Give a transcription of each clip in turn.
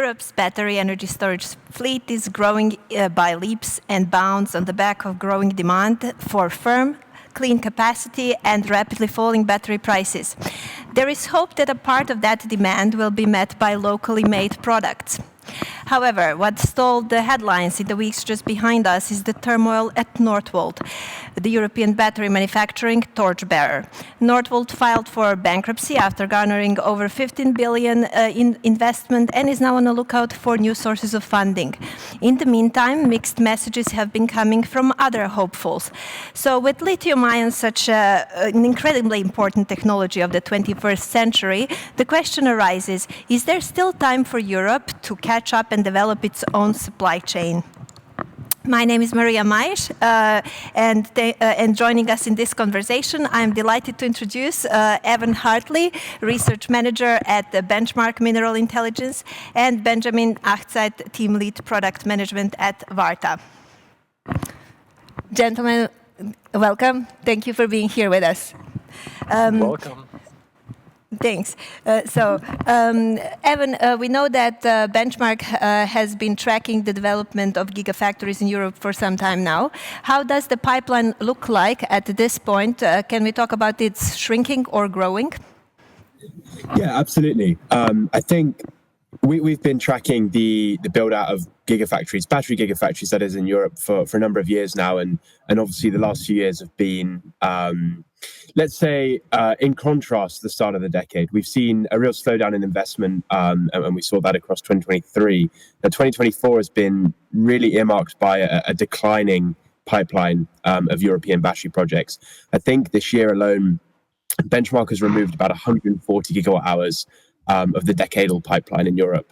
Europe's battery energy storage fleet is growing by leaps and bounds on the back of growing demand for firm, clean capacity and rapidly falling battery prices. There is hope that a part of that demand will be met by locally made products. However, what stalled the headlines in the weeks just behind us is the turmoil at Northvolt, the European battery manufacturing torchbearer. Northvolt filed for bankruptcy after garnering over 15 billion in investment and is now on the lookout for new sources of funding. In the meantime, mixed messages have been coming from other hopefuls. So with lithium-ion, such an incredibly important technology of the 21st century, the question arises, is there still time for Europe to catch up and develop its own supply chain? My name is Marija Maisch, and joining us in this conversation, I'm delighted to introduce Evan Hartley, Research Manager at the Benchmark Mineral Intelligence, and Benjamin Achzet, Team Lead Product Management at VARTA. Gentlemen, welcome. Thank you for being here with us. Welcome. Thanks. Evan, we know that Benchmark has been tracking the development of gigafactories in Europe for some time now. How does the pipeline look like at this point? Can we talk about its shrinking or growing? Yeah, absolutely. I think we've been tracking the build out of gigafactories, battery gigafactories, that is, in Europe for a number of years now, and obviously the last few years have been, let's say, in contrast to the start of the decade. We've seen a real slowdown in investment, and we saw that across 2023. Now, 2024 has been really earmarked by a declining pipeline of European battery projects. I think this year alone, Benchmark has removed about 140 gigawatt hours of the decadal pipeline in Europe.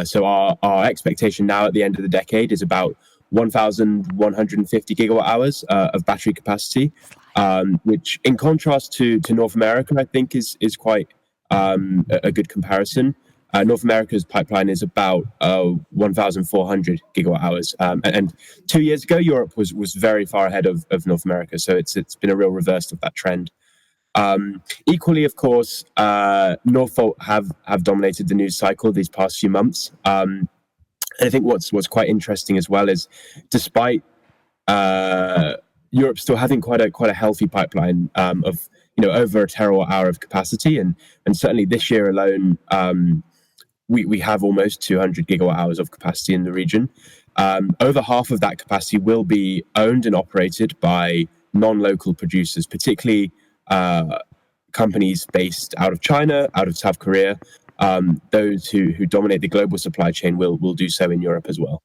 So our expectation now at the end of the decade is about 1,150 gigawatt hours of battery capacity, which in contrast to North America, I think is quite a good comparison. North America's pipeline is about 1,400 gigawatt hours. And 2 years ago, Europe was very far ahead of North America. So it's been a real reverse of that trend. Equally, of course, Northvolt have dominated the news cycle these past few months. And I think what's quite interesting as well is, despite Europe still having quite a healthy pipeline of over a terawatt hour of capacity, and certainly this year alone, we have almost 200 gigawatt hours of capacity in the region. Over half of that capacity will be owned and operated by non-local producers, particularly companies based out of China, out of South Korea. Those who dominate the global supply chain will do so in Europe as well.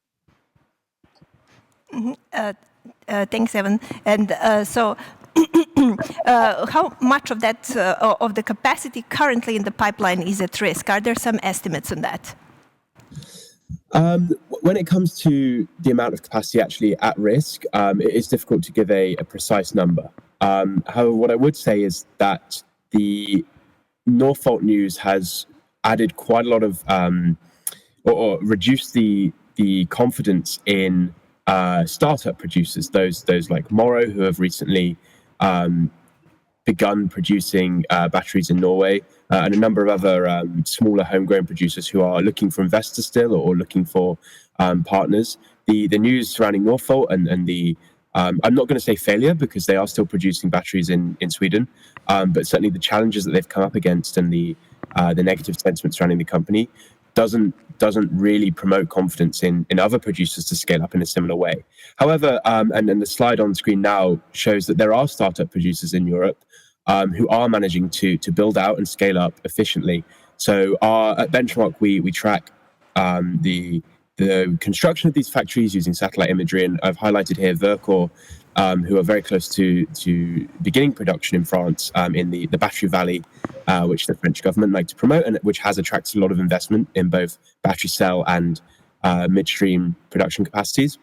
Thanks, Evan. And how much of that of the capacity currently in the pipeline is at risk? Are there some estimates on that? When it comes to the amount of capacity actually at risk, it is difficult to give a precise number. However, what I would say is that the Northvolt news has added quite a lot of, or reduced the confidence in startup producers, those like Morrow, who have recently begun producing batteries in Norway, and a number of other smaller homegrown producers who are looking for investors still, or looking for partners. The news surrounding Northvolt and the I'm not going to say failure, because they are still producing batteries in Sweden, but certainly the challenges that they've come up against and the negative sentiment surrounding the company doesn't really promote confidence in other producers to scale up in a similar way. However, and the slide on screen now shows that there are startup producers in Europe who are managing to build out and scale up efficiently. So at Benchmark, we track the construction of these factories using satellite imagery, and I've highlighted here Verkor, who are very close to beginning production in France in the Battery Valley, which the French government like to promote, and which has attracted a lot of investment in both battery cell and midstream production capacities.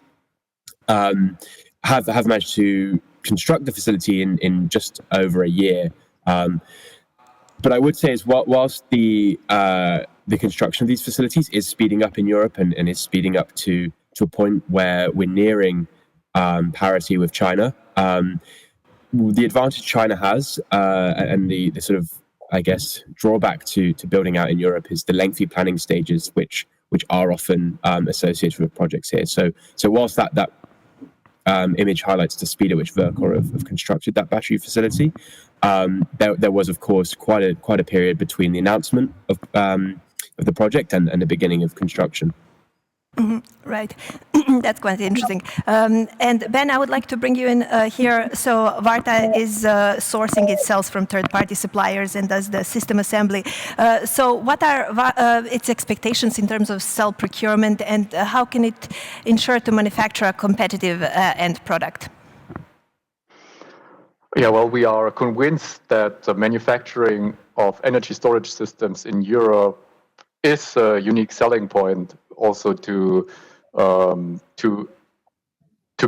Have managed to construct the facility in just over a year. But I would say is whilst the construction of these facilities is speeding up in Europe and is speeding up to a point where we're nearing parity with China, the advantage China has and the sort of, I guess, drawback to building out in Europe is the lengthy planning stages which which are often associated with projects here. So whilst that image highlights the speed at which Verkor have constructed that battery facility, there was, of course, quite a period between the announcement of the project and the beginning of construction. Mm-hmm. Right. That's quite interesting. And Ben, I would like to bring you in here. So VARTA is sourcing its cells from third-party suppliers and does the system assembly. So what are its expectations in terms of cell procurement, and how can it ensure to manufacture a competitive end product? Yeah, well, we are convinced that the manufacturing of energy storage systems in Europe is a unique selling point, also to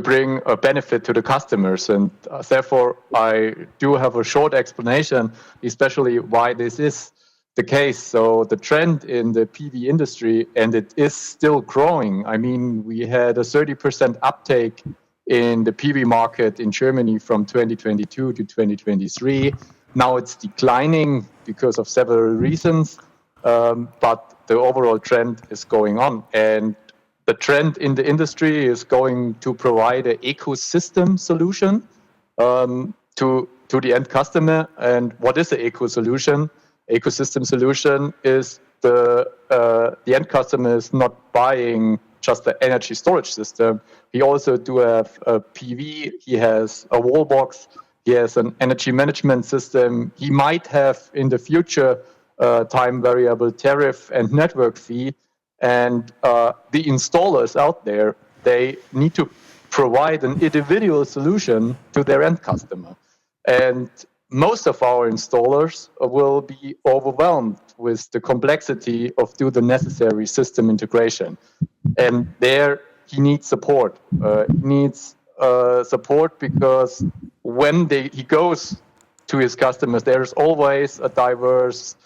bring a benefit to the customers, and therefore I do have a short explanation, especially why this is the case. So the trend in the PV industry, and it is still growing. I mean, we had a 30% uptake in the PV market in Germany from 2022 to 2023. Now it's declining because of several reasons, but the overall trend is going on. And the trend in the industry is going to provide an ecosystem solution to the end customer. And what is the ecosystem solution is the end customer is not buying just the energy storage system. He also do have a PV, he has a wall box, he has an energy management system. He might have in the future time variable tariff and network fee. And the installers out there, they need to provide an individual solution to their end customer. And most of our installers will be overwhelmed with the complexity of do the necessary system integration. And there he needs support. He needs support because when he goes to his customers, there's always a diverse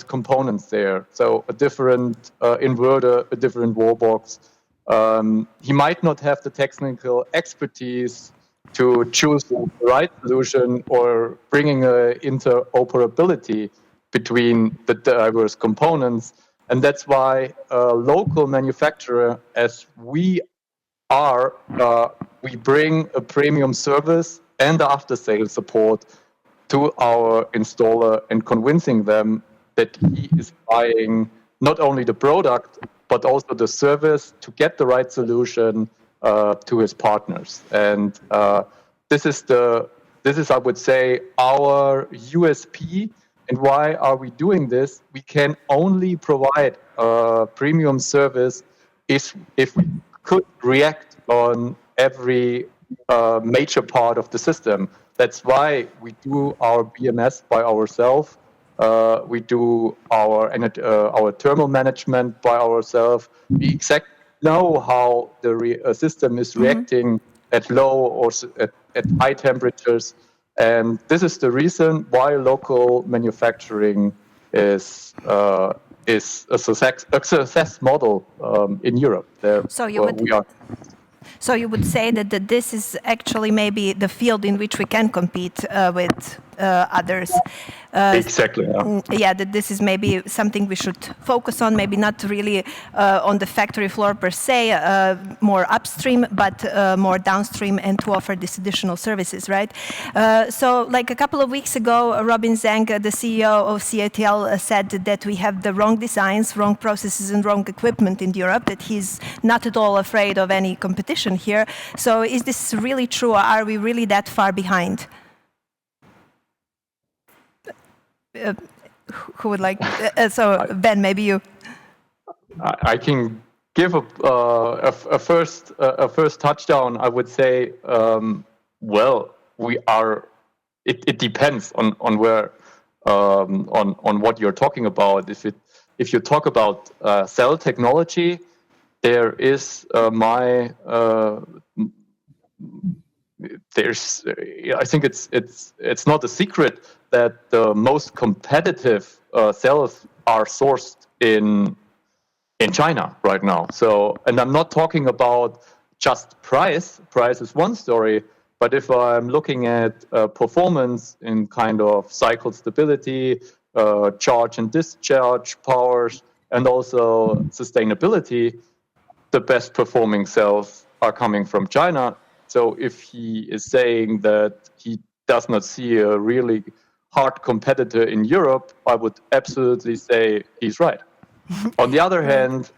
components there. So a different inverter, a different wall box. He might not have the technical expertise to choose the right solution or bringing interoperability between the diverse components. And that's why a local manufacturer, as we are, we bring a premium service and after-sales support to our installer and convincing them that he is buying not only the product, but also the service to get the right solution to his partners. And this is, I would say, our USP. And why are we doing this? We can only provide a premium service if we could react on every major part of the system. That's why we do our BMS by ourselves. We do our thermal management by ourselves. We exactly know how the system is reacting at low or at high temperatures. And this is the reason why local manufacturing is a success model in Europe. So you would say that this is actually maybe the field in which we can compete with others. Exactly. Yeah, that this is maybe something we should focus on, maybe not really on the factory floor per se, more upstream, but more downstream, and to offer these additional services, right? So like a couple of weeks ago, Robin Zhang, the CEO of CATL, said that we have the wrong designs, wrong processes, and wrong equipment in Europe, that he's not at all afraid of any competition here. So is this really true, or are we really that far behind? Who would like? So Ben, maybe you. I can give a first touchdown. I would say, well, we are. It depends on where on what you're talking about. If you talk about cell technology, there is I think it's not a secret that the most competitive cells are sourced in China right now. So, and I'm not talking about just price. Price is one story, but if I'm looking at performance in kind of cycle stability, charge and discharge powers, and also sustainability, the best performing cells are coming from China. So if he is saying that he does not see a really hard competitor in Europe, I would absolutely say he's right. On the other hand,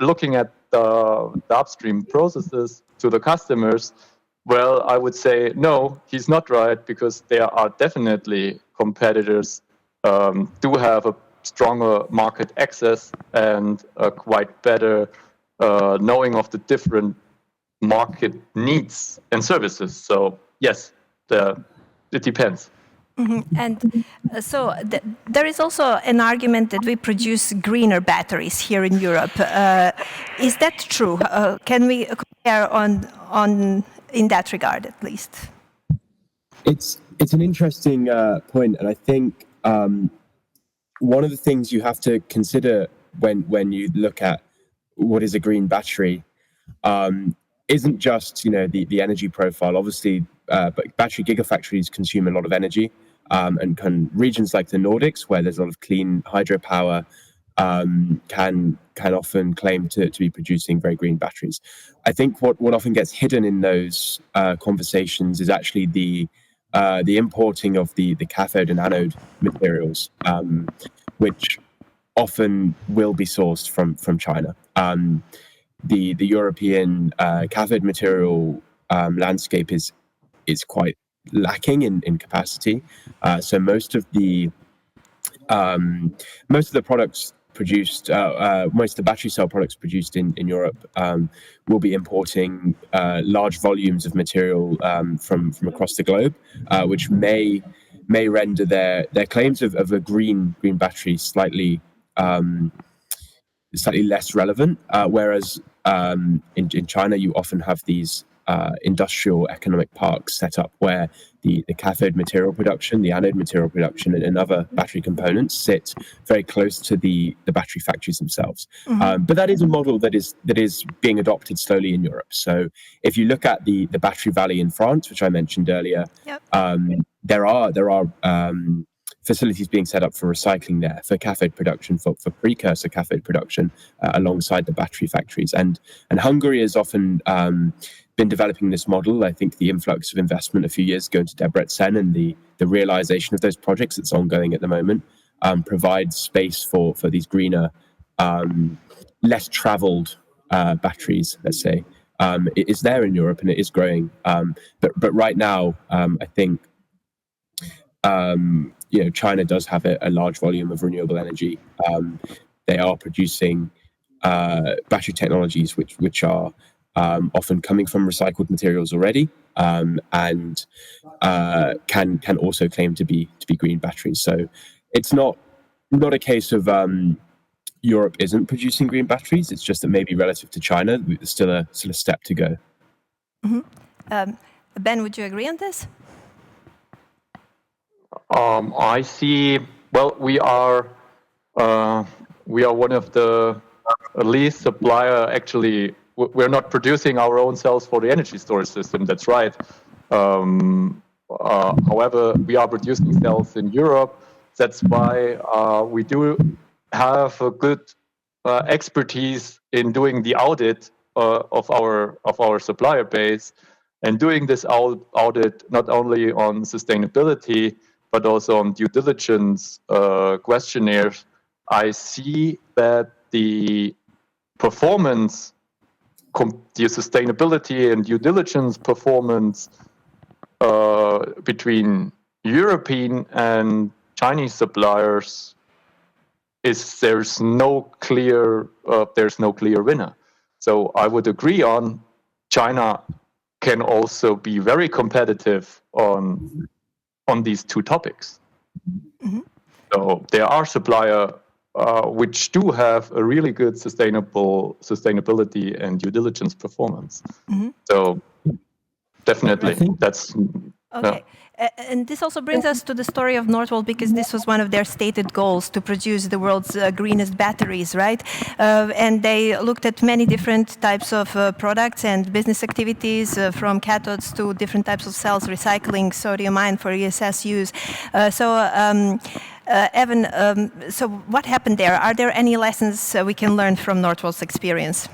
looking at the upstream processes to the customers, well, I would say no, he's not right, because there are definitely competitors do have a stronger market access and a quite better knowing of the different market needs and services. So yes, it depends. And so there is also an argument that we produce greener batteries here in Europe. Is that true? Can we compare on in that regard, at least? It's an interesting point, and I think one of the things you have to consider when you look at what is a green battery isn't just the energy profile. Obviously, but battery gigafactories consume a lot of energy. And regions like the Nordics, where there's a lot of clean hydropower, can often claim to be producing very green batteries. I think what often gets hidden in those conversations is actually the importing of the cathode and anode materials, which often will be sourced from China. The European cathode material landscape is quite lacking in capacity, so most of the products produced, most of the battery cell products produced in Europe will be importing large volumes of material from across the globe, which may render their claims of a green battery slightly less relevant. Whereas in China, you often have these industrial economic parks set up where the cathode material production, the anode material production, and other battery components sit very close to the battery factories themselves. But that is a model that is being adopted slowly in Europe. So if you look at the Battery Valley in France, which I mentioned earlier, there are facilities being set up for recycling there, for cathode production, for precursor cathode production, alongside the battery factories. And Hungary has often been developing this model. I think the influx of investment a few years ago into Debrecen and the realization of those projects that's ongoing at the moment provides space for these greener, less traveled batteries, let's say. It is there in Europe and it is growing. But right now, I think China does have a large volume of renewable energy. They are producing battery technologies which are often coming from recycled materials already, and can also claim to be green batteries. So it's not a case of Europe isn't producing green batteries. It's just that maybe relative to China, there's still a step to go. Ben, would you agree on this? I see. Well, we are one of the least supplier. Actually, we're not producing our own cells for the energy storage system. That's right. However, we are producing cells in Europe. That's why we do have a good expertise in doing the audit of our supplier base, and doing this audit not only on sustainability but also on due diligence questionnaires. I see that the performance, the sustainability and due diligence performance between European and Chinese suppliers there's no clear winner. So I would agree on China can also be very competitive on these two topics. So there are suppliers which do have a really good sustainability and due diligence performance. So definitely, that's okay. And this also brings us to the story of Northvolt, because this was one of their stated goals, to produce the world's greenest batteries, right? And they looked at many different types of products and business activities, from cathodes to different types of cells, recycling sodium ion for ESS use. Evan, so what happened there? Are there any lessons we can learn from Northvolt's experience?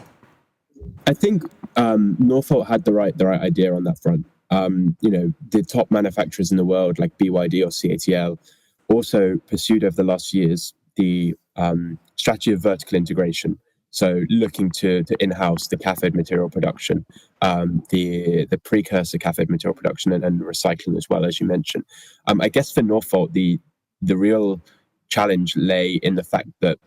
I think Northvolt had the right idea on that front. The top manufacturers in the world, like BYD or CATL, also pursued over the last few years the strategy of vertical integration. So looking to in-house the cathode material production, the precursor cathode material production and recycling as well, as you mentioned. I guess for Northvolt, the real challenge lay in the fact that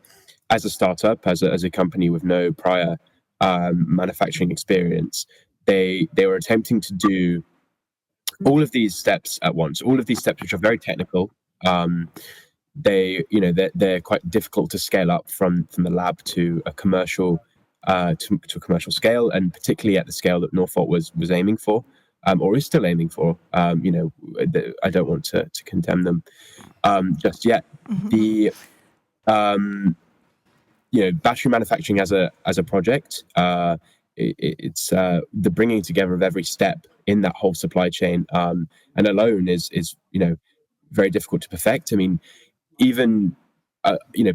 as a startup, as a company with no prior manufacturing experience, they were attempting to do all of these steps at once, all of these steps which are very technical. They're quite difficult to scale up from the lab to a commercial to a commercial scale, and particularly at the scale that Northvolt was aiming for, or is still aiming for. I don't want to condemn them just yet. The battery manufacturing as a project, it's the bringing together of every step in that whole supply chain, and alone is very difficult to perfect. I mean, even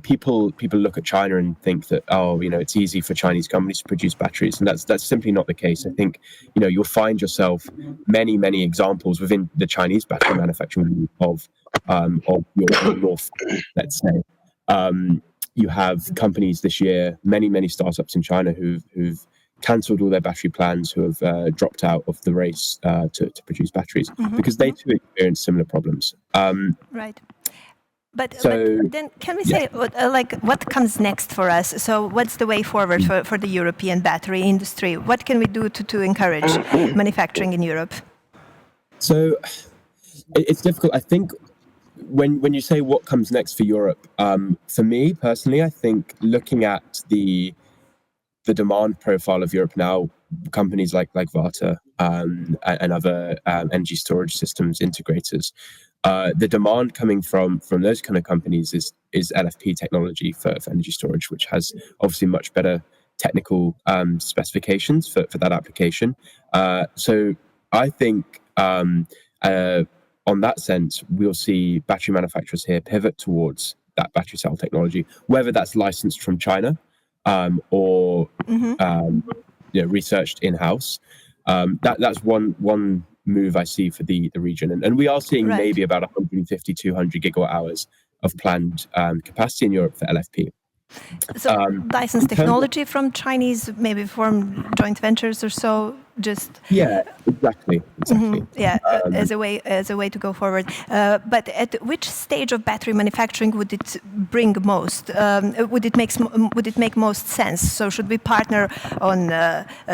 people look at China and think that it's easy for Chinese companies to produce batteries, and that's simply not the case. I think you'll find yourself many examples within the Chinese battery manufacturing of your North, let's say. You have companies this year, many startups in China who've cancelled all their battery plans, who have dropped out of the race to produce batteries because they too experience similar problems. Right. But then can we say, what comes next for us? So what's the way forward for the European battery industry? What can we do to encourage manufacturing in Europe? So it's difficult. I think when you say what comes next for Europe, for me personally, I think looking at the demand profile of Europe now, companies like VARTA and other energy storage systems integrators, the demand coming from those kind of companies is LFP technology for energy storage, which has obviously much better technical specifications for that application. So I think on that sense, we'll see battery manufacturers here pivot towards that battery cell technology, whether that's licensed from China or researched in-house. That's one move I see for the region, and we are seeing maybe about 150, 200 gigawatt hours of planned capacity in Europe for LFP. So licensed technology from Chinese, maybe from joint ventures or so, just exactly. As a way to go forward. But at which stage of battery manufacturing would it bring most? Would it make most sense? So should we partner on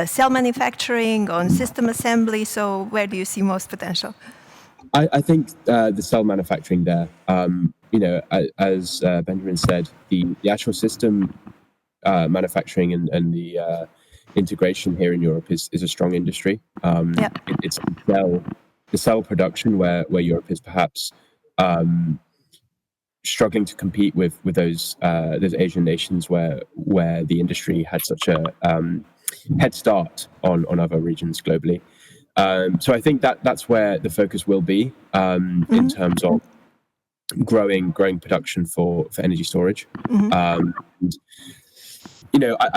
cell manufacturing, on system assembly? So where do you see most potential? I think the cell manufacturing there. As Benjamin said, the actual system manufacturing and the integration here in Europe is a strong industry. It's the cell production where Europe is perhaps struggling to compete with those Asian nations where the industry had such a head start on other regions globally. So I think that's where the focus will be in terms of growing production for energy storage. I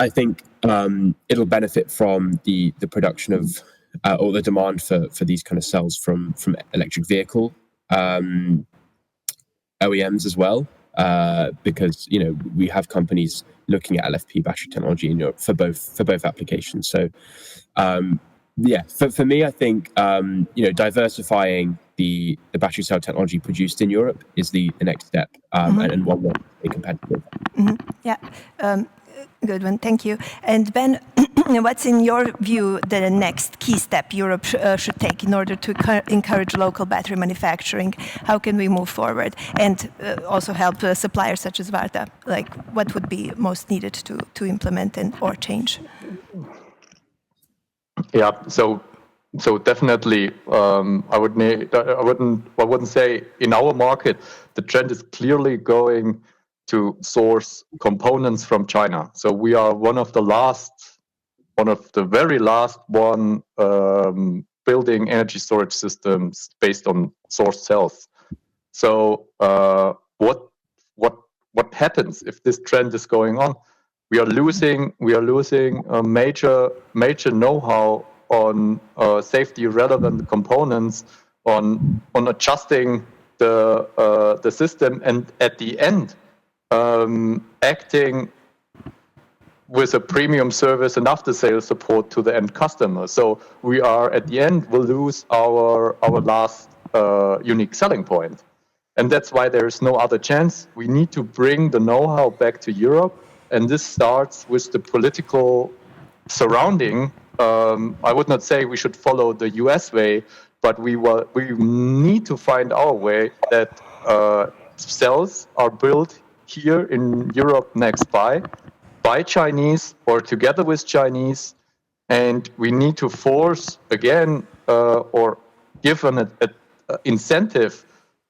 think it'll benefit from the production of or the demand for these kind of cells from electric vehicle OEMs as well, because we have companies looking at LFP battery technology in Europe for both applications. So for me, I think diversifying the battery cell technology produced in Europe is the next step, and one that is competitive. Good one, thank you. And Ben, what's in your view the next key step Europe should take in order to encourage local battery manufacturing? How can we move forward and also help suppliers such as VARTA? Like, what would be most needed to implement or change? Yeah, so definitely, I wouldn't say in our market the trend is clearly going to source components from China. So we are one of the very last building energy storage systems based on sourced cells. So what what happens if this trend is going on. We are losing a major know-how on safety relevant components, on adjusting the system, and at the end acting with a premium service and after-sales support to the end customer. So we are, at the end, will lose our last unique selling point. And that's why there is no other chance. We need to bring the know-how back to Europe, and this starts with the political surrounding. I would not say we should follow the US way, but we need to find our way that cells are built here in Europe next by Chinese or together with Chinese, and we need to force again or give an incentive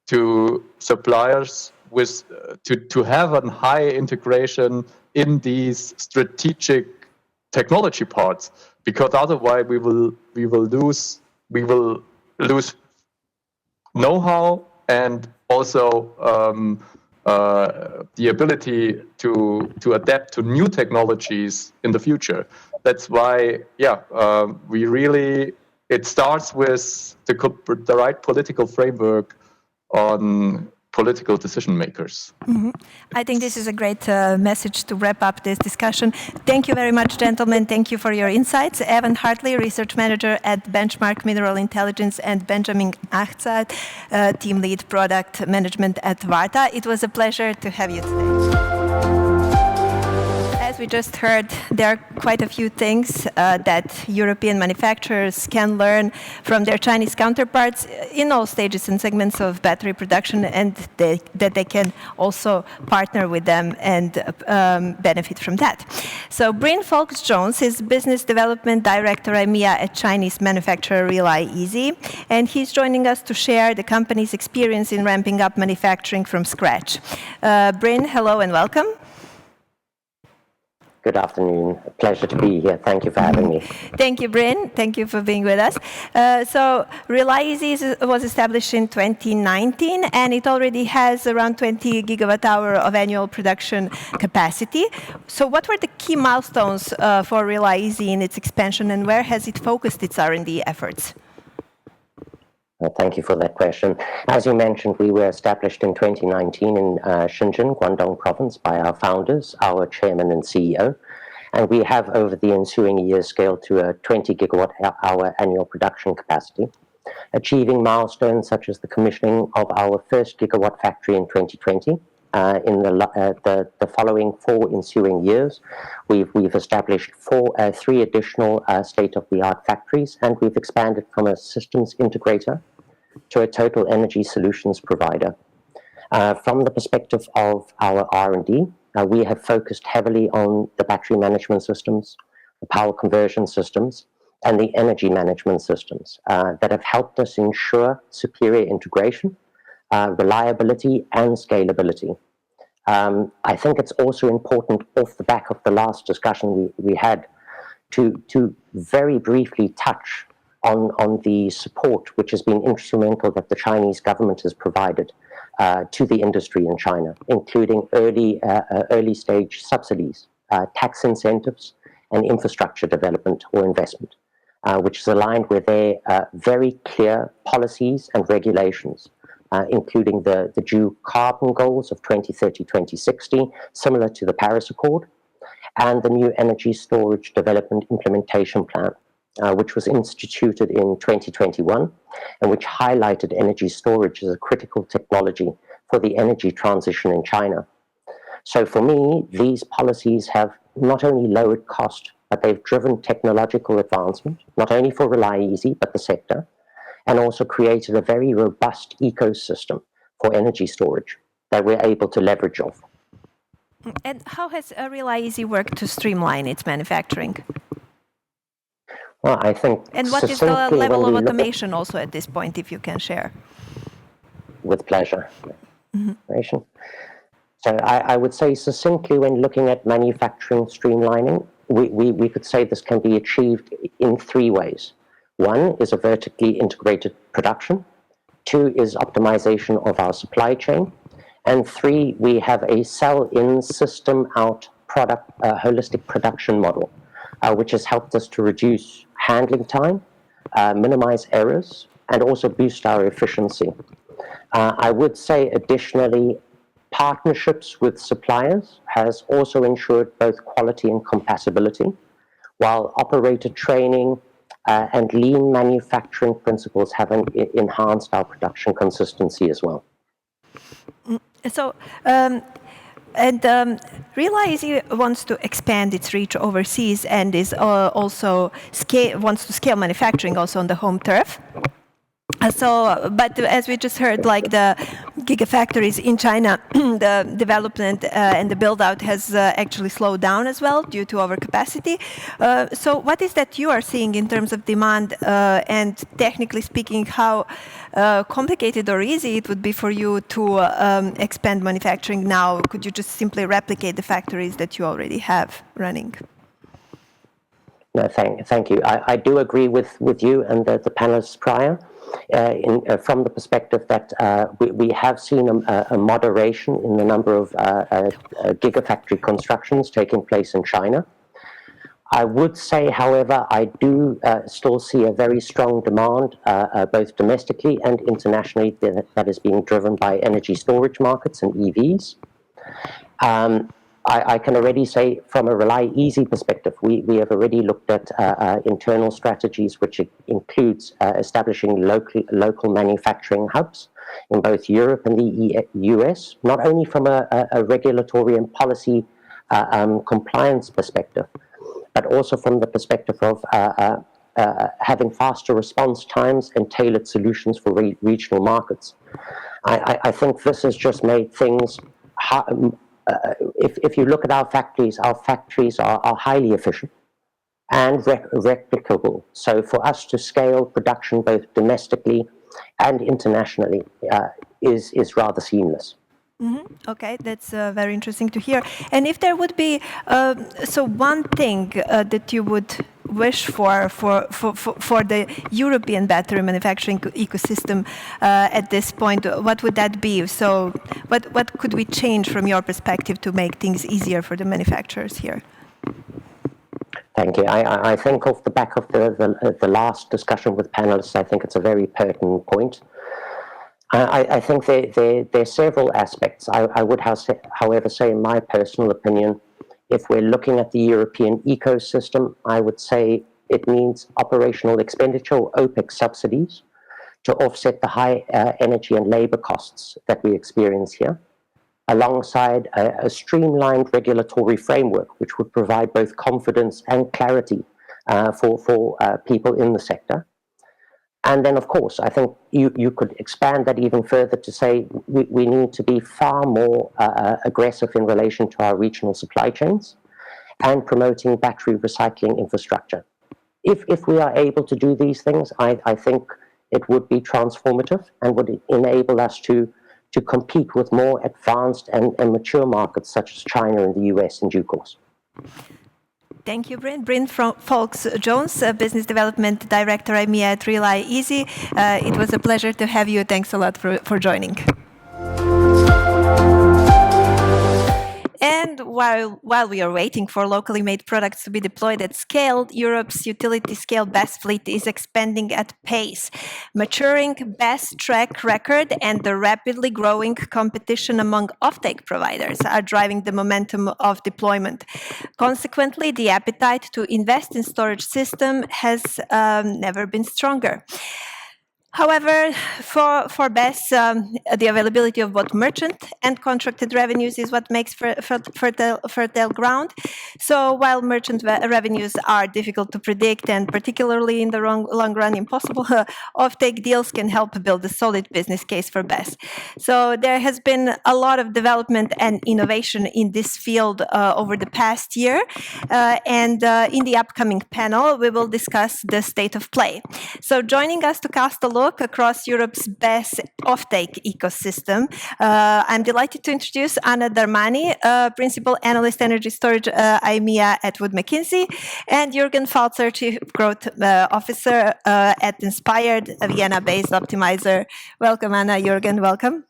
to suppliers with to have a high integration in these strategic technology parts, because otherwise we will lose know-how and also the ability to adapt to new technologies in the future. That's why, it starts with the right political framework on political decision makers. Mm-hmm. I think this is a great message to wrap up this discussion. Thank you very much, gentlemen. Thank you for your insights. Evan Hartley, Research Manager at Benchmark Mineral Intelligence, and Benjamin Achzet, Team Lead Product Management at VARTA. It was a pleasure to have you today. As we just heard, there are quite a few things that European manufacturers can learn from their Chinese counterparts in all stages and segments of battery production, and that they can also partner with them and benefit from that. So Bryn Foulkes-Jones is Business Development Director EMEA at Chinese manufacturer RelyEZ, and he's joining us to share the company's experience in ramping up manufacturing from scratch. Bryn, hello and welcome. Good afternoon. A pleasure to be here. Thank you for having me. Thank you, Bryn. Thank you for being with us. So RelyEZ was established in 2019, and it already has around 20 gigawatt hour of annual production capacity. So what were the key milestones for RelyEZ in its expansion, and where has it focused its R&D efforts? Thank you for that question. As you mentioned, we were established in 2019 in Shenzhen, Guangdong province, by our founders, our chairman and CEO. And we have, over the ensuing years, scaled to a 20 gigawatt hour annual production capacity, achieving milestones such as the commissioning of our first gigawatt factory in 2020. In the following 4 ensuing years, we've established 3 additional state-of-the-art factories, and we've expanded from a systems integrator to a total energy solutions provider. From the perspective of our R&D, we have focused heavily on the battery management systems, the power conversion systems, and the energy management systems that have helped us ensure superior integration, reliability, and scalability. I think it's also important, off the back of the last discussion we had, to very briefly touch on the support which has been instrumental that the Chinese government has provided to the industry in China, including early stage subsidies, tax incentives, and infrastructure development or investment, which is aligned with their very clear policies and regulations, including the due carbon goals of 2030, 2060, similar to the Paris Accord, and the new energy storage development implementation plan, which was instituted in 2021, and which highlighted energy storage as a critical technology for the energy transition in China. So for me, these policies have not only lowered cost, but they've driven technological advancement, not only for RelyEZ, but the sector, and also created a very robust ecosystem for energy storage that we're able to leverage off. And how has RelyEZ worked to streamline its manufacturing? Well, I think. And what is the level of automation also at this point, if you can share? With pleasure. Mm-hmm. So I would say succinctly, when looking at manufacturing streamlining, we could say this can be achieved in 3 ways. 1 is a vertically integrated production. 2 is optimization of our supply chain. And 3, we have a sell-in, system-out product, holistic production model, which has helped us to reduce handling time, minimize errors, and also boost our efficiency. I would say, additionally, partnerships with suppliers has also ensured both quality and compatibility, while operator training and lean manufacturing principles have enhanced our production consistency as well. So, RelyEZ wants to expand its reach overseas and is also wants to scale manufacturing also on the home turf. But as we just heard, like the gigafactories in China, the development and the build-out has actually slowed down as well due to overcapacity. So what is that you are seeing in terms of demand and technically speaking, how complicated or easy it would be for you to expand manufacturing now? Could you just simply replicate the factories that you already have running? No, thank you. I do agree with you and the panelists prior. From the perspective that we have seen a moderation in the number of gigafactory constructions taking place in China. I would say, however, I do still see a very strong demand, both domestically and internationally, that is being driven by energy storage markets and EVs. I can already say from a RelyEZ perspective, we have already looked at internal strategies, which includes establishing local manufacturing hubs in both Europe and the US, not only from a regulatory and policy compliance perspective, but also from the perspective of having faster response times and tailored solutions for regional markets. I think this has just made things if you look at our factories are highly efficient and replicable. So for us to scale production both domestically and internationally is rather seamless. Mm-hmm. Okay, that's very interesting to hear. And if there would be one thing that you would wish for the European battery manufacturing ecosystem at this point, what would that be? So what could we change from your perspective to make things easier for the manufacturers here? Thank you. I think off the back of the last discussion with panelists, I think it's a very pertinent point. I think there are several aspects. I would, however, say, in my personal opinion, if we're looking at the European ecosystem, I would say it means operational expenditure or OPEX subsidies to offset the high energy and labor costs that we experience here, alongside a streamlined regulatory framework, which would provide both confidence and clarity for people in the sector. And then, of course, I think you could expand that even further to say we need to be far more aggressive in relation to our regional supply chains and promoting battery recycling infrastructure. If we are able to do these things, I think it would be transformative and would enable us to compete with more advanced and mature markets such as China and the US in due course. Thank you, Bryn. Bryn from Foulkes-Jones, Business Development Director, EMEA at RelyEZ. It was a pleasure to have you. Thanks a lot for joining. And while we are waiting for locally made products to be deployed at scale, Europe's utility-scale BESS fleet is expanding at pace. Maturing BESS track record and the rapidly growing competition among offtake providers are driving the momentum of deployment. Consequently, the appetite to invest in storage system has never been stronger. However, for BESS, the availability of both merchant and contracted revenues is what makes fertile ground. So while merchant revenues are difficult to predict and particularly in the long run impossible, offtake deals can help build a solid business case for BESS. So there has been a lot of development and innovation in this field over the past year. And in the upcoming panel, we will discuss the state of play. So joining us to cast a look across Europe's BESS offtake ecosystem, I'm delighted to introduce Anna Darmani, Principal Analyst Energy Storage EMEA at Mackenzie, and Jürgen Falzer, Chief Growth Officer at Inspired, a Vienna-based optimizer. Welcome, Anna. Jürgen, welcome.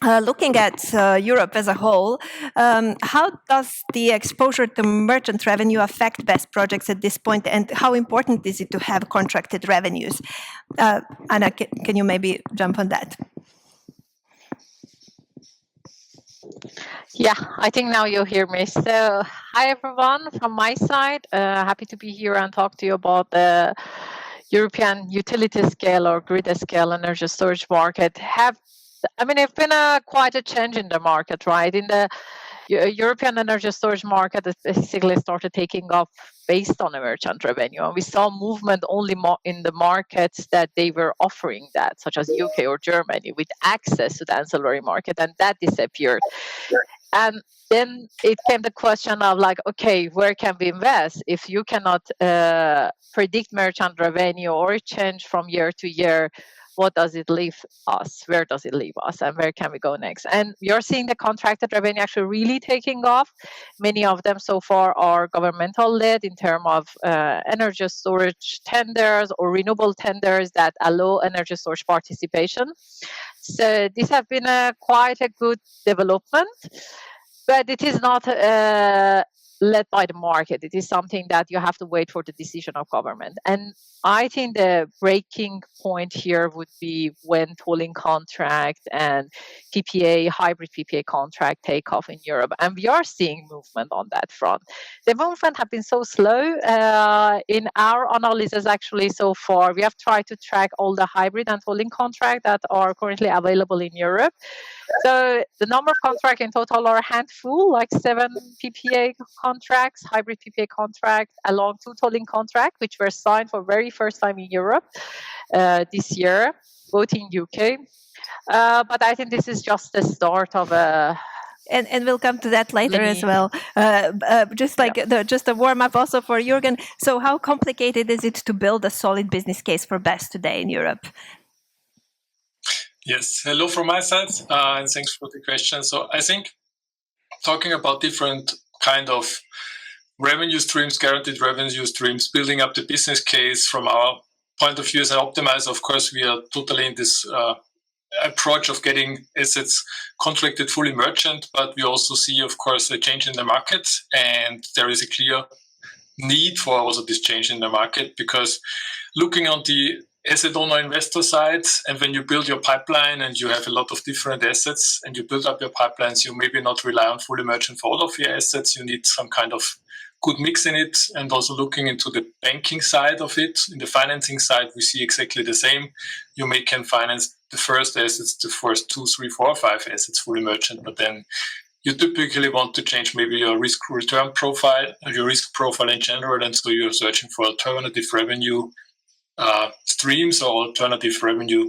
Looking at Europe as a whole, how does the exposure to merchant revenue affect BESS projects at this point, and how important is it to have contracted revenues? Anna, can you maybe jump on that? Yeah, I think now you'll hear me. So, hi everyone from my side. Happy to be here and talk to you about the European utility scale or grid scale energy storage market. It's been quite a change in the market, right? In the European energy storage market, it basically started taking off based on the merchant revenue. And we saw movement only in the markets that they were offering that, such as UK or Germany, with access to the ancillary market, and that disappeared. And then it came the question of like, okay, where can we invest? If you cannot predict merchant revenue or change from year to year, what does it leave us? Where does it leave us? And where can we go next? And you're seeing the contracted revenue actually really taking off. Many of them so far are governmental led in terms of energy storage tenders or renewable tenders that allow energy storage participation. So this has been quite a good development, but it is not led by the market. It is something that you have to wait for the decision of government. And I think the breaking point here would be when tolling contract and PPA, hybrid PPA contract take off in Europe. And we are seeing movement on that front. The movement has been so slow. In our analysis, actually, so far, we have tried to track all the hybrid and tolling contracts that are currently available in Europe. So the number of contracts in total are a handful, like 7 PPA contracts, hybrid PPA contracts, along 2 tolling contracts, which were signed for very first time in Europe this year, both in UK. But I think this is just the start of a... And we'll come to that later as well. Just a warm up also for Jürgen. So how complicated is it to build a solid business case for BESS today in Europe? Yes, hello from my side, and thanks for the question. So I think talking about different kind of revenue streams, guaranteed revenue streams, building up the business case from our point of view as an optimizer, of course, we are totally in this approach of getting assets contracted fully merchant, but we also see, of course, a change in the market, and there is a clear need for also this change in the market, because looking on the asset owner investor side, and when you build your pipeline and you have a lot of different assets and you build up your pipelines, you maybe not rely on fully merchant for all of your assets. You need some kind of good mix in it. And also looking into the banking side of it, in the financing side, we see exactly the same. You can finance the first assets, the first 2, 3, 4, 5 assets fully merchant, but then you typically want to change maybe your risk return profile, your risk profile in general, and so you're searching for alternative revenue streams or alternative revenue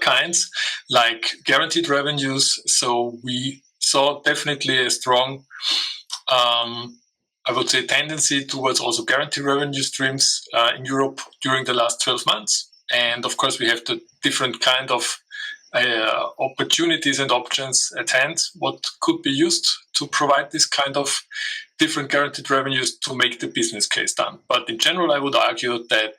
kinds, like guaranteed revenues. So we saw definitely a strong, I would say, tendency towards also guaranteed revenue streams in Europe during the last 12 months. And of course, we have the different kind of opportunities and options at hand, what could be used to provide this kind of different guaranteed revenues to make the business case done. But in general, I would argue that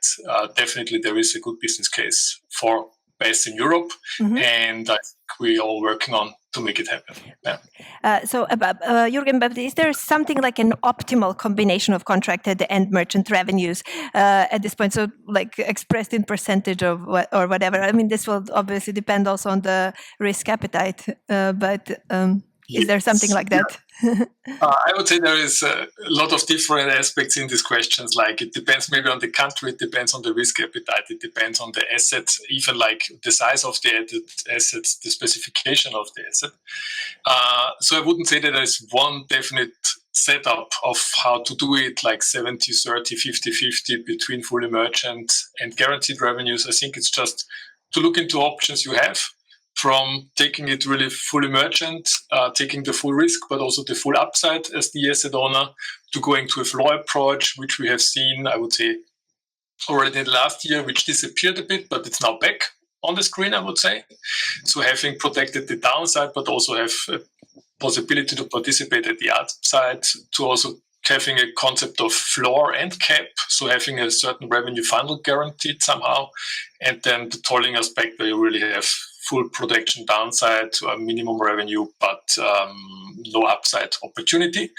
definitely there is a good business case for BESS in Europe, and I think we're all working on to make it happen. Yeah. Jürgen, but is there something like an optimal combination of contracted and merchant revenues at this point? So, like expressed in percentage of or whatever. I mean, this will obviously depend also on the risk appetite, but is there something like that? I would say there is a lot of different aspects in these questions. Like it depends maybe on the country, it depends on the risk appetite, it depends on the assets, even like the size of the assets, the specification of the asset. So I wouldn't say that there's one definite setup of how to do it, like 70-30, 50-50 between fully merchant and guaranteed revenues. I think it's just to look into options you have, from taking it really fully merchant, taking the full risk, but also the full upside as the asset owner, to going to a floor approach, which we have seen, I would say, already last year, which disappeared a bit, but it's now back on the screen, I would say. So having protected the downside, but also have a possibility to participate at the upside, to also having a concept of floor and cap, so having a certain revenue funnel guaranteed somehow, and then the tolling aspect where you really have full protection downside to a minimum revenue, but no upside opportunity.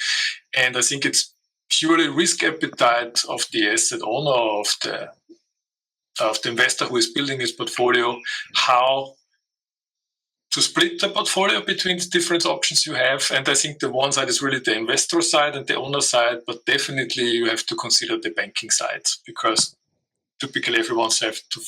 And I think it's purely risk appetite of the asset owner, of the investor who is building his portfolio, how to split the portfolio between the different options you have. And I think the one side is really the investor side and the owner side, but definitely you have to consider the banking side, because typically everyone's have to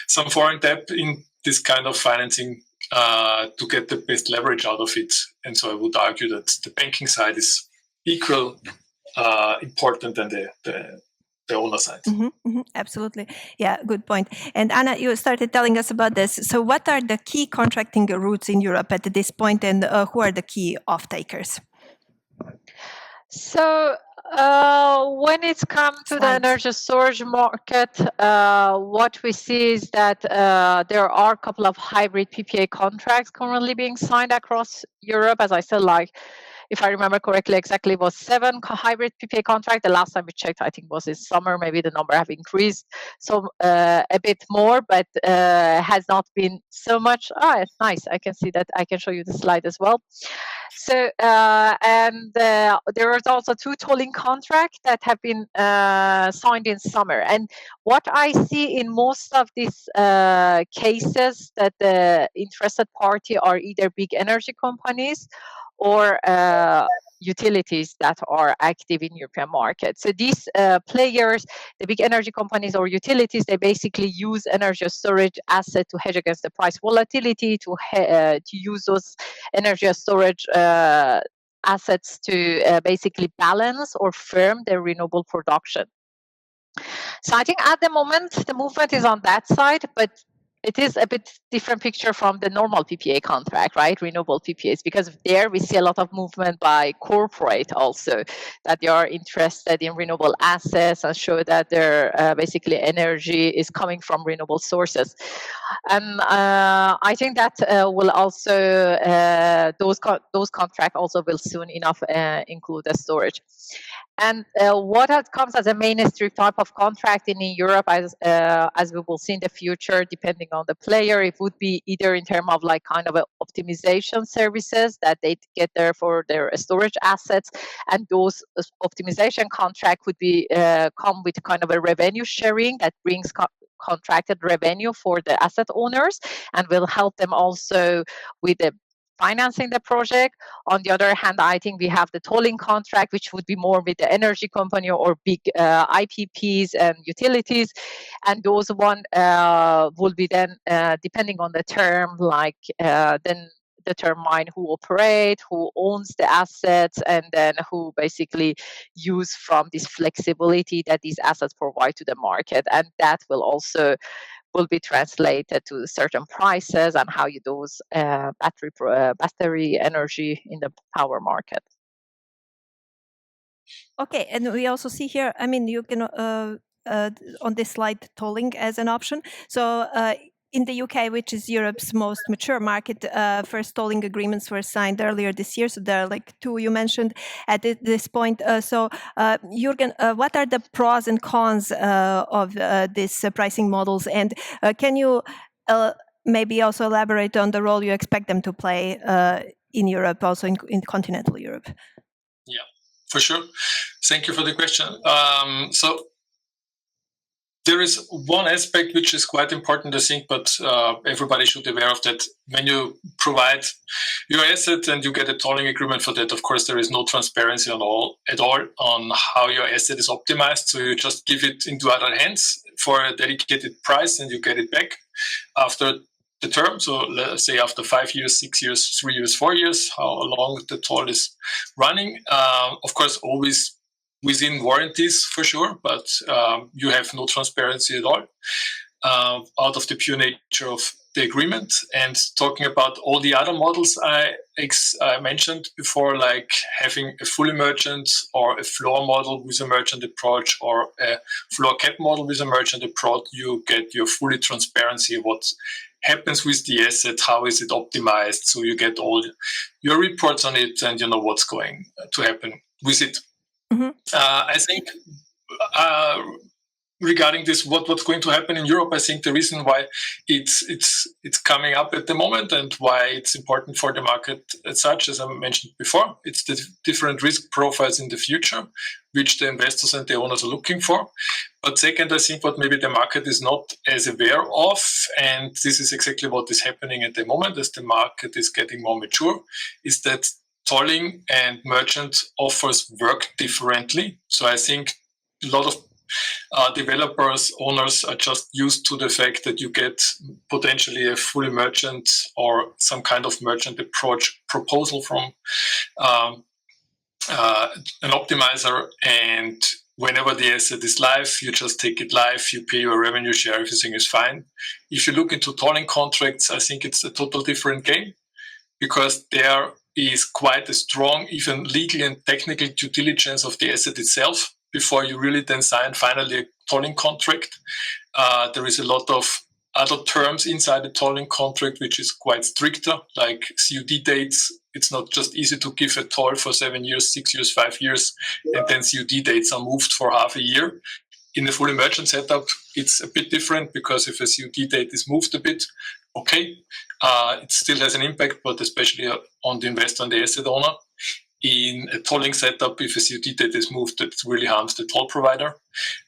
some foreign debt in this kind of financing to get the best leverage out of it. And so I would argue that the banking side is equal important than the owner side. Absolutely. Yeah, good point. And Anna, you started telling us about this. So what are the key contracting routes in Europe at this point, and who are the key off-takers? So when it's come to the energy storage market, what we see is that there are a couple of hybrid PPA contracts currently being signed across Europe. As I said, like, if I remember correctly, exactly it was 7 hybrid PPA contracts. The last time we checked, I think was this summer. Maybe the number have increased so a bit more, but has not been so much. It's nice. I can see that. I can show you the slide as well. So there is also 2 tolling contracts that have been signed in summer. And what I see in most of these cases, that the interested party are either big energy companies or utilities that are active in European markets. So these players, the big energy companies or utilities, they basically use energy storage asset to hedge against the price volatility, to use those energy storage assets to basically balance or firm their renewable production. So I think at the moment the movement is on that side, but it is a bit different picture from the normal PPA contract, right? Renewable PPAs, because there we see a lot of movement by corporate also, that they are interested in renewable assets and show that their basically energy is coming from renewable sources. And I think that will also, those contracts also will soon enough include the storage. And what comes as a mainstream type of contract in Europe, as we will see in the future, depending on the player, it would be either in terms of like kind of a optimization services that they get there for their storage assets, and those optimization contract would be come with kind of a revenue sharing that brings contracted revenue for the asset owners and will help them also with the financing the project. On the other hand, I think we have the tolling contract, which would be more with the energy company or big IPPs and utilities, and those one will be then depending on the term, like then determine who operate, who owns the assets, and then who basically use from this flexibility that these assets provide to the market, and that will be translated to certain prices and how you use battery energy in the power market. Okay, and we also see here, I mean, you can on this slide tolling as an option. So in the UK, which is Europe's most mature market, first tolling agreements were signed earlier this year. So there are like 2 you mentioned at this point. So Jürgen, what are the pros and cons of these pricing models? And can you maybe also elaborate on the role you expect them to play in Europe, also in continental Europe? Yeah, for sure. Thank you for the question. So there is one aspect which is quite important, I think, but everybody should be aware of that. When you provide your asset and you get a tolling agreement for that, of course, there is no transparency at all on how your asset is optimized. So you just give it into other hands for a dedicated price and you get it back after the term. So let's say after 5 years, 6 years, 3 years, 4 years, how long the toll is running. Of course, always within warranties for sure, but you have no transparency at all out of the pure nature of the agreement. And talking about all the other models I mentioned before, like having a fully merchant or a floor model with a merchant approach or a floor cap model with a merchant approach, you get your fully transparency of what happens with the asset, how is it optimized, so you get all your reports on it and you know what's going to happen with it. I think regarding this, what's going to happen in Europe, I think the reason why it's coming up at the moment and why it's important for the market as such, as I mentioned before, it's the different risk profiles in the future, which the investors and the owners are looking for. But second, I think what maybe the market is not as aware of, and this is exactly what is happening at the moment as the market is getting more mature, is that tolling and merchant offers work differently. So I think a lot of developers, owners are just used to the fact that you get potentially a fully merchant or some kind of merchant approach proposal from an optimizer, and whenever the asset is live, you just take it live, you pay your revenue share, everything is fine. If you look into tolling contracts, I think it's a total different game, because there is quite a strong, even legal and technical due diligence of the asset itself before you really then sign finally a tolling contract. There is a lot of other terms inside the tolling contract which is quite stricter, like COD dates. It's not just easy to give a toll for 7 years, 6 years, 5 years, and then COD dates are moved for half a year. In a fully merchant setup, it's a bit different, because if a COD date is moved a bit, okay, it still has an impact, but especially on the investor and the asset owner. In a tolling setup, if a COD date is moved, it really harms the toll provider.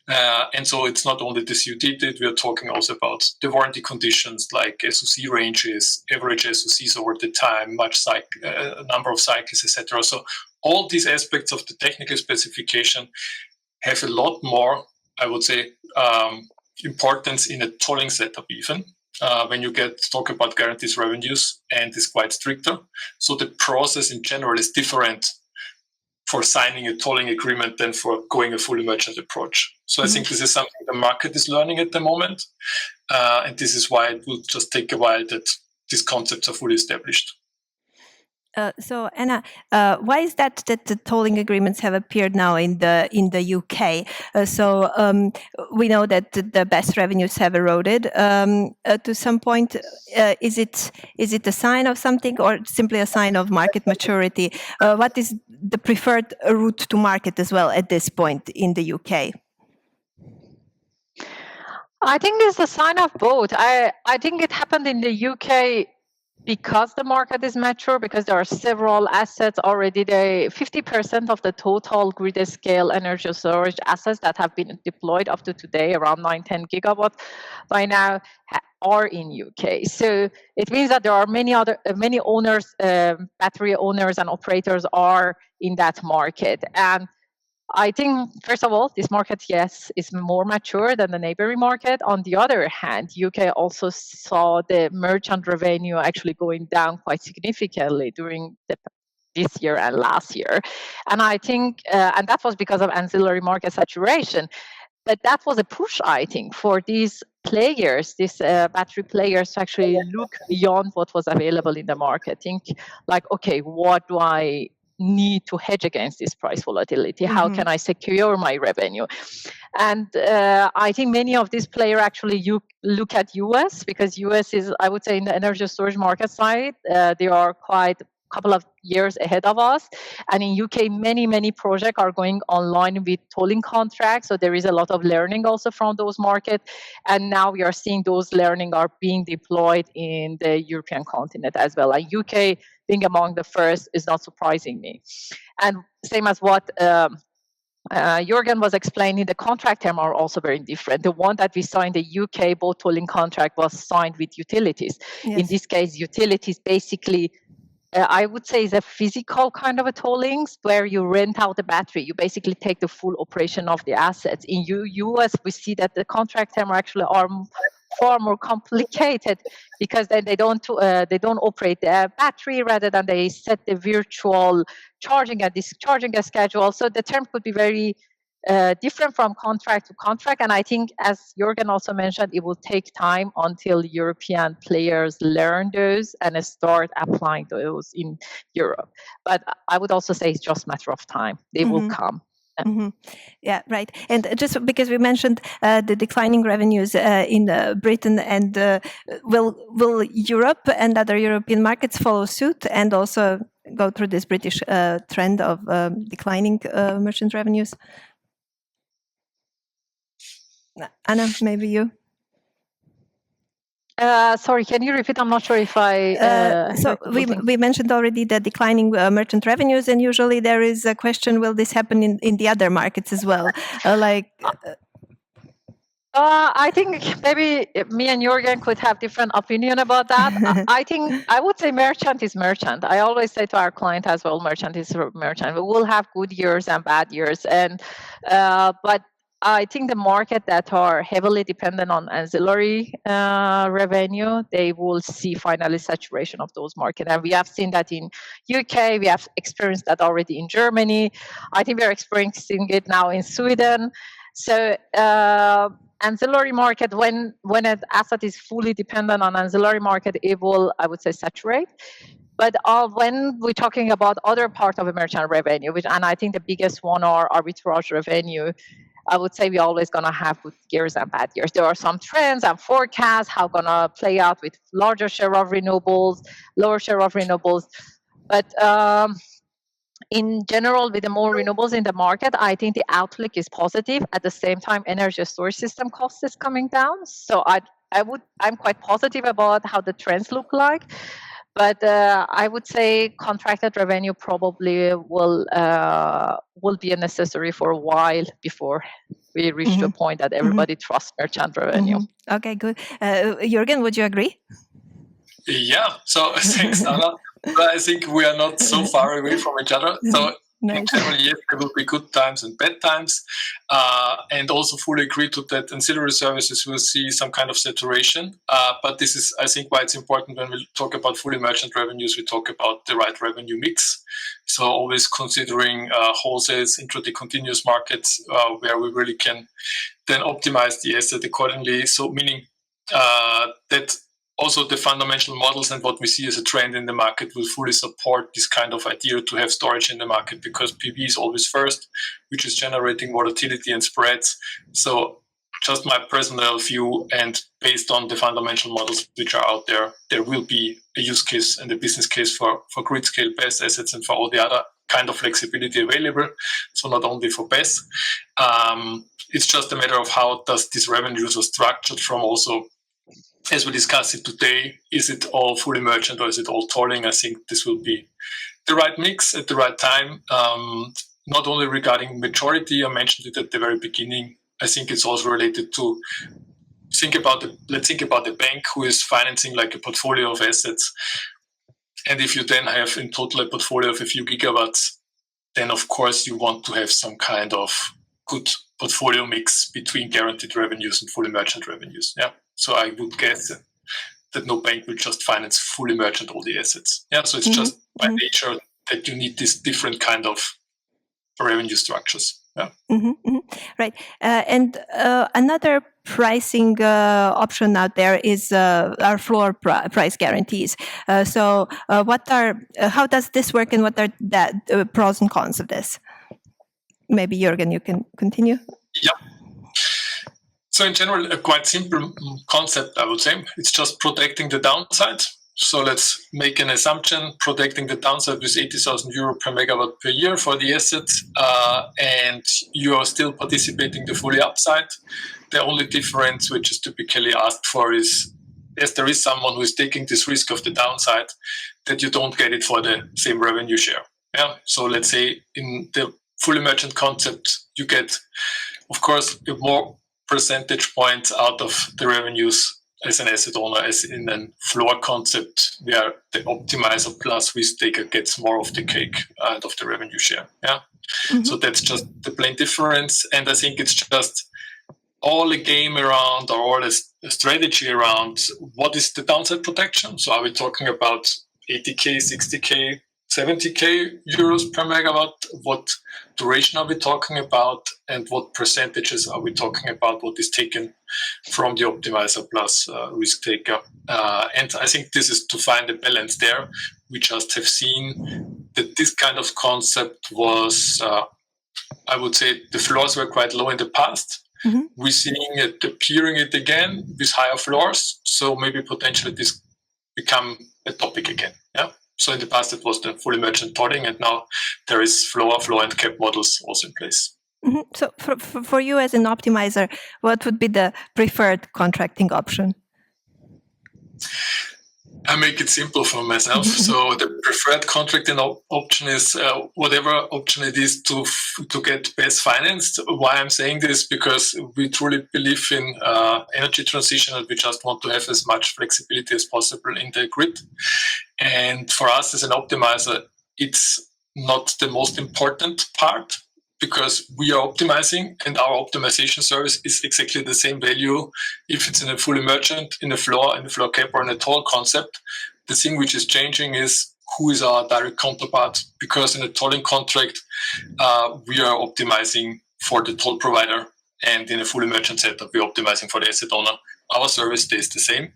And so it's not only the COD date, we are talking also about the warranty conditions like SOC ranges, average SOCs over the time, number of cycles, etc. So all these aspects of the technical specification have a lot more, I would say, importance in a tolling setup even. When you talk about guarantees revenues, and is quite stricter. So the process in general is different for signing a tolling agreement than for going a fully merchant approach. So I think this is something the market is learning at the moment. And this is why it will just take a while that these concepts are fully established. So Anna, why is that the tolling agreements have appeared now in the UK? So we know that the BESS revenues have eroded to some point. Is it a sign of something, or simply a sign of market maturity? What is the preferred route to market as well at this point in the UK? I think it's a sign of both. I think it happened in the UK because the market is mature, because there are several assets already there. 50% of the total grid scale energy storage assets that have been deployed up to today, around 9-10 gigawatts by now, are in UK. So it means that there are many owners, battery owners and operators are in that market. And I think, first of all, this market, yes, is more mature than the neighboring market. On the other hand, UK also saw the merchant revenue actually going down quite significantly during this year and last year. And I think, and that was because of ancillary market saturation. But that was a push, I think, for these players, these battery players, to actually look beyond what was available in the market. Think like, okay, what do I need to hedge against this price volatility? How can I secure my revenue? And I think many of these players actually look at US, because US is, I would say, in the energy storage market side, they are quite a couple of years ahead of us. And in UK, many projects are going online with tolling contracts. So there is a lot of learning also from those markets. And now we are seeing those learning are being deployed in the European continent as well. And UK being among the first is not surprising me. And same as what Jürgen was explaining, the contract terms are also very different. The one that we saw in the UK boat tolling contract was signed with utilities. Yes. In this case, utilities basically, I would say, is a physical kind of a tolling where you rent out the battery. You basically take the full operation of the assets. In US, we see that the contract terms actually are far more complicated, because then they don't operate the battery, rather than they set the virtual charging and discharging schedule. So the term could be very different from contract to contract. And I think, as Jürgen also mentioned, it will take time until European players learn those and start applying those in Europe. But I would also say it's just a matter of time. They will come. Yeah, right. And just because we mentioned the declining revenues in Britain, and will Europe and other European markets follow suit, and also go through this British trend of declining merchant revenues? Anna, maybe you. Sorry, can you repeat? I'm not sure if I. So we mentioned already the declining merchant revenues, and usually there is a question: will this happen in the other markets as well? I think maybe me and Jürgen could have different opinion about that. I think I would say merchant is merchant. I always say to our client as well, merchant is merchant. We will have good years and bad years, and but I think the market that are heavily dependent on ancillary revenue, they will see finally saturation of those markets. And we have seen that in UK, we have experienced that already in Germany. I think we are experiencing it now in Sweden. So ancillary market, when an asset is fully dependent on ancillary market, it will, I would say, saturate. But when we're talking about other part of merchant revenue, and I think the biggest one are arbitrage revenue, I would say we're always going to have good years and bad years. There are some trends and forecasts how going to play out with larger share of renewables, lower share of renewables. But in general, with the more renewables in the market, I think the outlook is positive. At the same time, energy storage system cost is coming down. So I'm quite positive about how the trends look like. But I would say contracted revenue probably will be necessary for a while before we reach the point that everybody trusts merchant revenue. Okay, good. Jürgen, would you agree? Yeah. So thanks, Anna. But I think we are not so far away from each other. So in general, yes, there will be good times and bad times, and also fully agree to that ancillary services will see some kind of saturation. But this is, I think, why it's important when we talk about fully merchant revenues, we talk about the right revenue mix. So always considering wholesales, intraday continuous markets, where we really can then optimize the asset accordingly. So meaning that also the fundamental models and what we see as a trend in the market will fully support this kind of idea to have storage in the market, because PV is always first, which is generating volatility and spreads. So just my personal view, and based on the fundamental models which are out there, there will be a use case and a business case for grid scale BESS assets and for all the other kind of flexibility available. So not only for BESS. It's just a matter of how does these revenues are structured from also, as we discuss it today, is it all fully merchant or is it all tolling? I think this will be the right mix at the right time. Not only regarding maturity, I mentioned it at the very beginning. I think it's also related to let's think about the bank who is financing like a portfolio of assets. And if you then have in total a portfolio of a few gigawatts, then of course you want to have some kind of good portfolio mix between guaranteed revenues and fully merchant revenues. Yeah. So I would guess that no bank will just finance fully merchant all the assets. Yeah. So it's just by nature that you need this different kind of revenue structures. Yeah. Right. And another pricing option out there is our floor price guarantees. So how does this work, and what are the pros and cons of this? Maybe Jürgen, you can continue. Yeah. So in general, a quite simple concept, I would say. It's just protecting the downside. So let's make an assumption, protecting the downside with 80,000 euro per megawatt per year for the asset, and you are still participating the fully upside. The only difference which is typically asked for is, yes, there is someone who is taking this risk of the downside, that you don't get it for the same revenue share. Yeah. So let's say in the fully merchant concept, you get, of course, more percentage points out of the revenues as an asset owner, as in a floor concept where the optimizer plus risk taker gets more of the cake and of the revenue share. Yeah. So that's just the plain difference. And I think it's just all a game around, or all a strategy around, what is the downside protection? So are we talking about 80K, 60K, 70K euros per megawatt? What duration are we talking about, and what percentages are we talking about? What is taken from the optimizer plus risk taker? And I think this is to find a balance there. We just have seen that this kind of concept was, I would say, the floors were quite low in the past. We're seeing it appearing it again with higher floors. So maybe potentially this become a topic again. Yeah. So in the past, it was the fully merchant tolling, and now there is floor, and cap models also in place. Mm-hmm. So for you as an optimizer, what would be the preferred contracting option? I make it simple for myself. So the preferred contracting option is whatever option it is to get BESS financed. Why I'm saying this? Because we truly believe in energy transition, and we just want to have as much flexibility as possible in the grid. And for us as an optimizer, it's not the most important part, because we are optimizing, and our optimization service is exactly the same value if it's in a fully merchant, in a floor cap, or in a toll concept. The thing which is changing is who is our direct counterpart, because in a tolling contract, we are optimizing for the toll provider, and in a fully merchant setup, we're optimizing for the asset owner. Our service stays the same.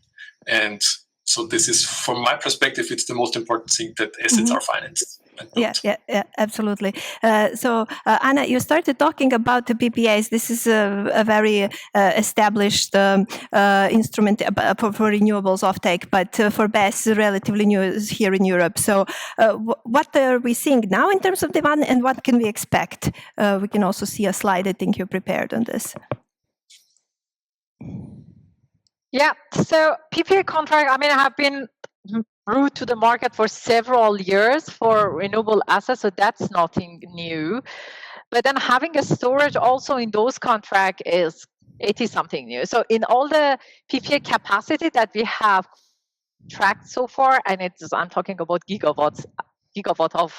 And so this is, from my perspective, it's the most important thing, that assets are financed. Yeah, absolutely. So, Anna, you started talking about the PPAs. This is a very established instrument for renewables offtake, but for BESS, relatively new here in Europe. So, what are we seeing now in terms of demand, and what can we expect? We can also see a slide I think you prepared on this. Yeah, so PPA contract, I have been route to the market for several years for renewable assets, so that's nothing new. But then having a storage also in those contracts it is something new. So in all the PPA capacity that we have tracked so far, and I'm talking about gigawatt of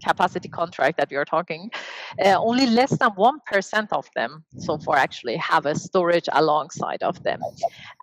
capacity contract that we are talking, only less than 1% of them so far actually have a storage alongside of them.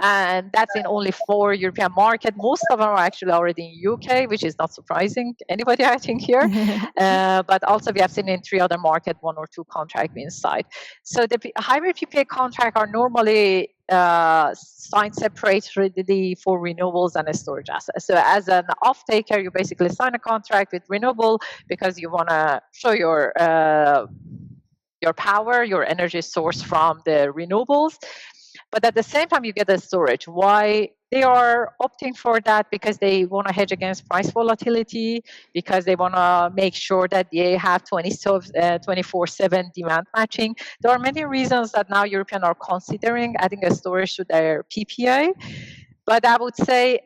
And that's in only 4 European markets. Most of them are actually already in UK, which is not surprising anybody, I think, here. But also we have seen in 3 other markets, 1 or 2 contracts inside. So the hybrid PPA contracts are normally signed separately for renewables and storage assets. So as an off-taker, you basically sign a contract with renewable because you want to show your power, your energy source from the renewables. But at the same time, you get the storage. Why they are opting for that? Because they want to hedge against price volatility, because they want to make sure that they have 24/7 demand matching. There are many reasons that now Europeans are considering adding a storage to their PPA. But I would say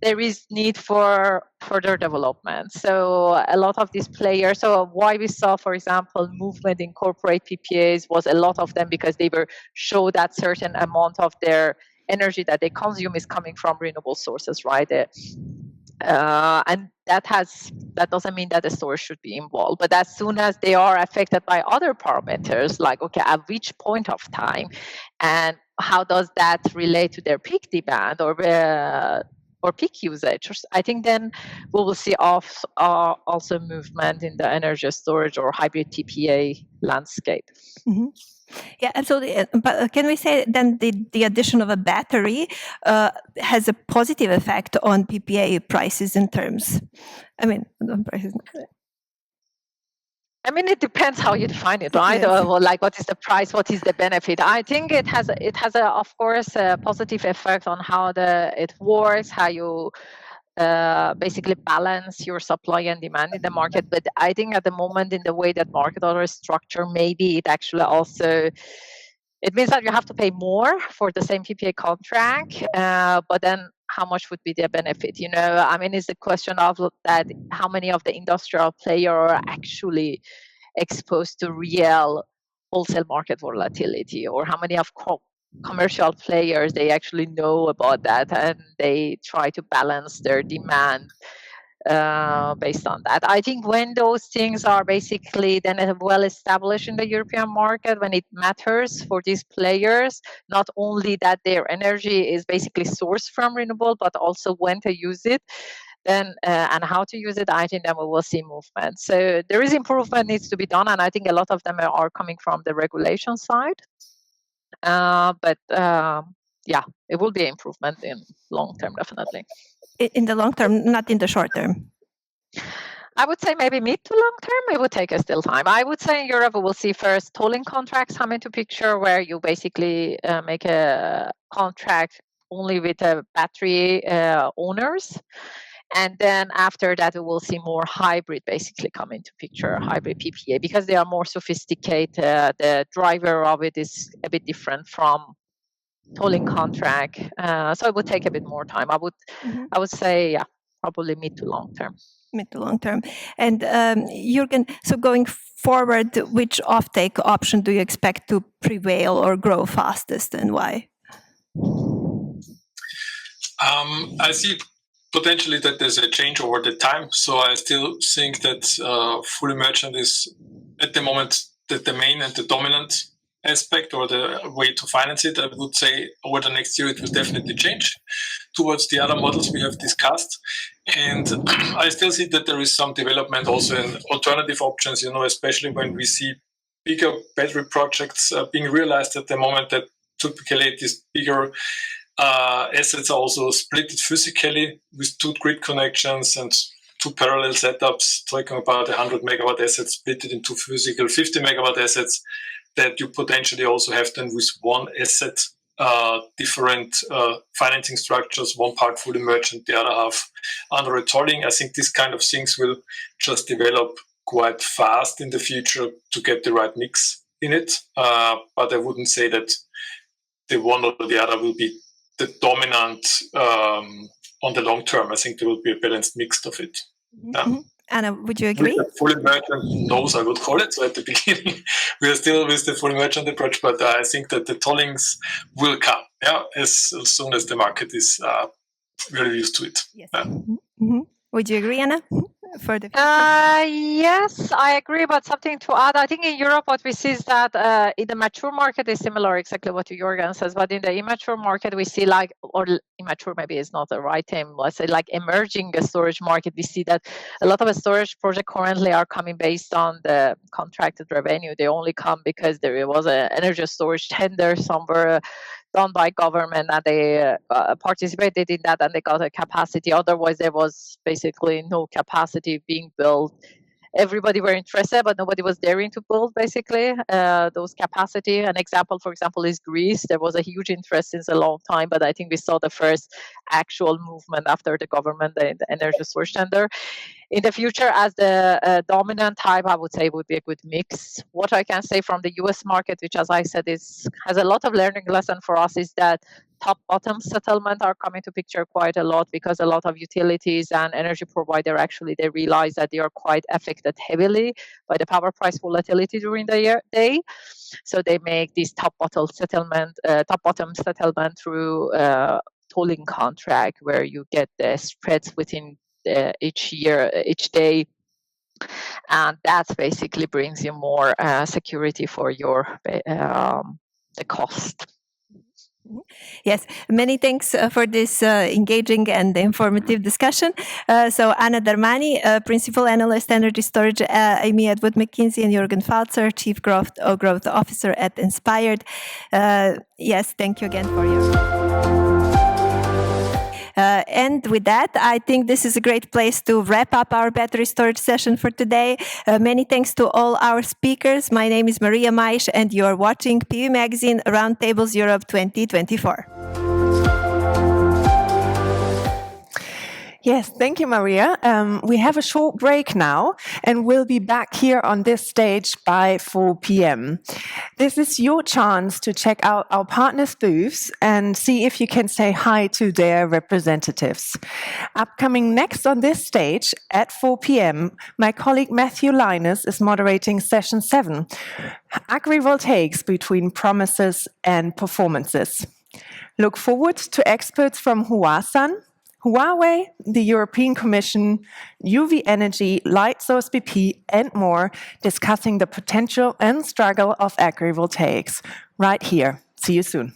there is need for further development. So a lot of these players, so why we saw, for example, movement in corporate PPAs was a lot of them because they were show that certain amount of their energy that they consume is coming from renewable sources, right? And that doesn't mean that the storage should be involved. But as soon as they are affected by other parameters, like, okay, at which point of time, and how does that relate to their peak demand or peak usage, I think then we will see also movement in the energy storage or hybrid PPA landscape. Mm-hmm. Yeah, absolutely. But can we say then the addition of a battery has a positive effect on PPA prices in terms? On prices. It depends how you define it, right? Yes. Or like, what is the price? What is the benefit? I think it has of course, a positive effect on how it works, how you basically balance your supply and demand in the market. But I think at the moment, in the way that market order is structured, maybe it actually also, it means that you have to pay more for the same PPA contract, but then how much would be the benefit? It's the question of that, how many of the industrial players are actually exposed to real wholesale market volatility, or how many of commercial players they actually know about that and they try to balance their demand based on that. I think when those things are basically then well established in the European market, when it matters for these players, not only that their energy is basically sourced from renewable, but also when to use it, then and how to use it, I think then we will see movement. So there is improvement needs to be done, and I think a lot of them are coming from the regulation side. But it will be an improvement in long term, definitely. In the long term, not in the short term. I would say maybe mid to long term, it would take us still time. I would say in Europe, we will see first tolling contracts come into picture, where you basically make a contract only with battery owners. And then after that, we will see more hybrid basically come into picture, hybrid PPA, because they are more sophisticated. The driver of it is a bit different from tolling contract. So it would take a bit more time. I would say, yeah, probably mid to long term. Mid to long term. And Jürgen, so going forward, which offtake option do you expect to prevail or grow fastest, and why? I see potentially that there's a change over the time. So I still think that fully merchant is at the moment the main and the dominant aspect or the way to finance it. I would say over the next year it will definitely change towards the other models we have discussed. And I still see that there is some development also in alternative options, especially when we see bigger battery projects being realized at the moment, that typically these bigger assets are also split physically with 2 grid connections and 2 parallel setups, talking about 100 megawatt assets split into physical 50 megawatt assets, that you potentially also have then with one asset different financing structures, one part fully merchant, the other half under a tolling. I think these kind of things will just develop quite fast in the future to get the right mix in it. But I wouldn't say that the one or the other will be the dominant on the long term. I think there will be a balanced mix of it. Mm-hmm. Anna, would you agree? With the fully merchant nose, I would call it. So at the beginning, we are still with the fully merchant approach, but I think that the tollings will come, as soon as the market is very used to it. Yes. Mm-hmm. Would you agree, Anna? For the yes, I agree. But something to add, I think in Europe what we see is that in the mature market is similar, exactly what Jürgen says. But in the immature market, we see or immature maybe is not the right term. Let's say emerging storage market. We see that a lot of storage projects currently are coming based on the contracted revenue. They only come because there was an energy storage tender somewhere done by government, and they participated in that, and they got a capacity. Otherwise, there was basically no capacity being built. Everybody were interested, but nobody was daring to build basically those capacity. An example, for example, is Greece. There was a huge interest since a long time, but I think we saw the first actual movement after the government, the energy storage tender. In the future, as the dominant type, I would say it would be a good mix. What I can say from the US market, which as I said has a lot of learning lesson for us, is that top-bottom settlement are coming to picture quite a lot, because a lot of utilities and energy provider actually they realize that they are quite affected heavily by the power price volatility during the day. So they make this top-bottom settlement through tolling contract, where you get the spreads within each day, and that basically brings you more security for your the cost. Yes, many thanks for this engaging and informative discussion. So Anna Darmani, Principal Analyst Energy Storage EMEA at Mackenzie, and Jürgen Falzer, Chief Growth Officer at Inspired. Yes, thank you again for your... and with that, I think this is a great place to wrap up our battery storage session for today. Many thanks to all our speakers. My name is Marija Maisch, and you are watching PV Magazine Roundtables Europe 2024. Yes, thank you, Marija. We have a short break now, and we'll be back here on this stage by 4 p.m. This is your chance to check out our partners' booths and see if you can say hi to their representatives. Upcoming next on this stage at 4 p.m., my colleague Matthew Linus is moderating session 7, Agrivoltaics between Promises and Performances. Look forward to experts from Huasan, Huawei, the European Commission, UV Energy, Lightsource BP, and more, discussing the potential and struggle of agrivoltaics. Right here. See you soon.